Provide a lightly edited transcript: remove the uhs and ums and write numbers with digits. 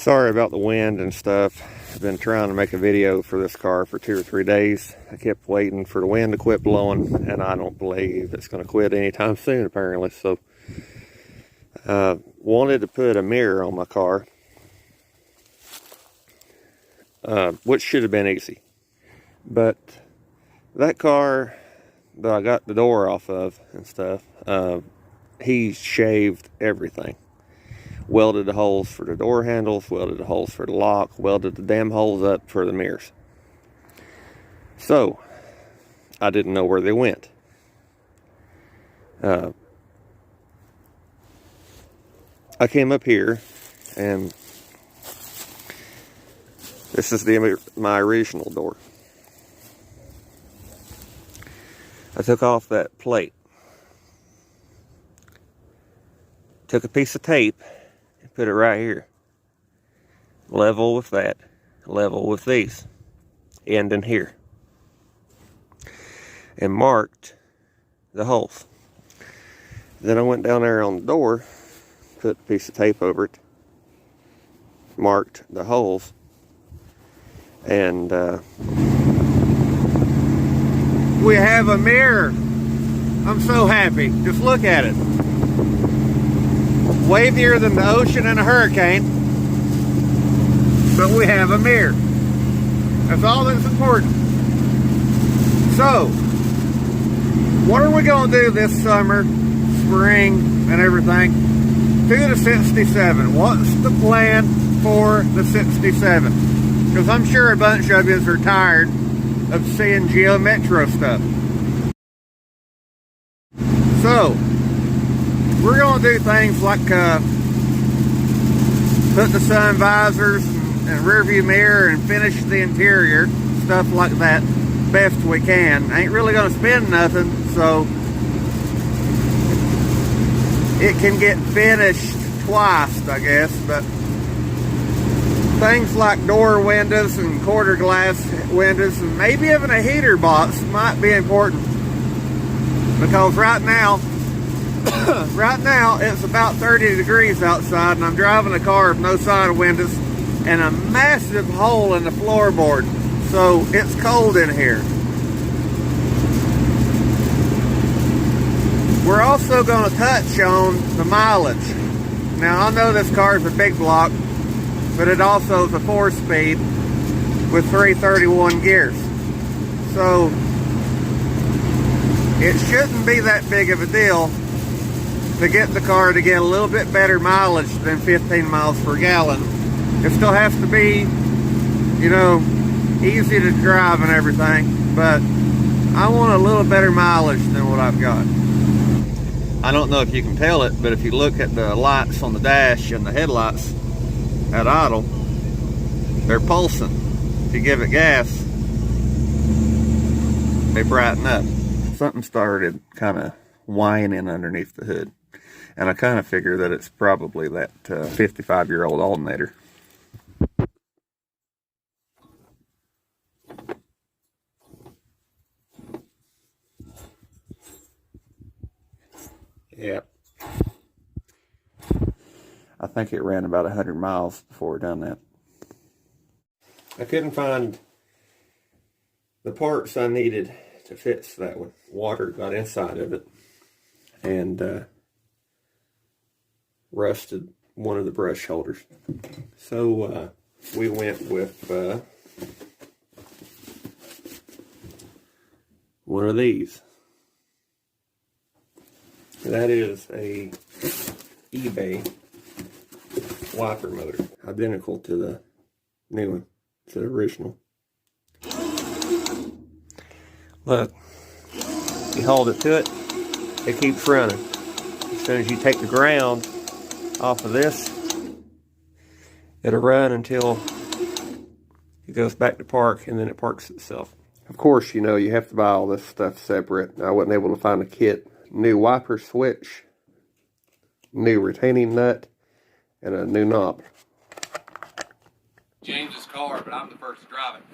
Sorry about the wind and stuff. I've been trying to make a video for this car for 2 or 3 days. I kept waiting for the wind to quit blowing, and I don't believe it's going to quit anytime soon, apparently. So, wanted to put a mirror on my car, which should have been easy. But that car that I got the door off of and stuff, he shaved everything. Welded the holes for the door handles, welded the holes for the lock, welded the damn holes up for the mirrors. So, I didn't know where they went. I came up here, and this is my original door. I took off that plate. Took a piece of tape and put it right here. Level with that. Level with these. End in here. And marked the holes. Then I went down there on the door, put a piece of tape over it, marked the holes, and we have a mirror. I'm so happy. Just look at it. Wavier than the ocean and a hurricane, but we have a mirror. That's all that's important. So, what are we going to do this summer, spring, and everything to the 67? What's the plan for the 67? Because I'm sure a bunch of you are tired of seeing Geo Metro stuff. So, we're going to do things like put the sun visors and rear view mirror and finish the interior, stuff like that, best we can. Ain't really going to spend nothing, so it can get finished twice, I guess, but things like door windows and quarter glass windows and maybe even a heater box might be important, because right now it's about 30 degrees outside, and I'm driving a car with no side windows and a massive hole in the floorboard, so it's cold in here. We're also going to touch on the mileage. Now, I know this car is a big block, but it also is a 4-speed with 331 gears. So, it shouldn't be that big of a deal to get the car to get a little bit better mileage than 15 miles per gallon. It still has to be, you know, easy to drive and everything, but I want a little better mileage than what I've got. I don't know if you can tell it, but if you look at the lights on the dash and the headlights at idle, they're pulsing. If you give it gas, they brighten up. Something started kind of whining underneath the hood, and I kind of figure that it's probably that 55-year-old alternator. Yep. I think it ran about 100 miles before it done that. I couldn't find the parts I needed to fix that one. Water got inside of it and rusted one of the brush holders. So we went with one of these. That is a eBay wiper motor, identical to the new one, to the original. Look, you hold it to it, it keeps running. As soon as you take the ground off of this, it'll run until it goes back to park, and then it parks itself. Of course, you know, you have to buy all this stuff separate. I wasn't able to find a kit. New wiper switch, new retaining nut, and a new knob. James's car, but I'm the first to drive it.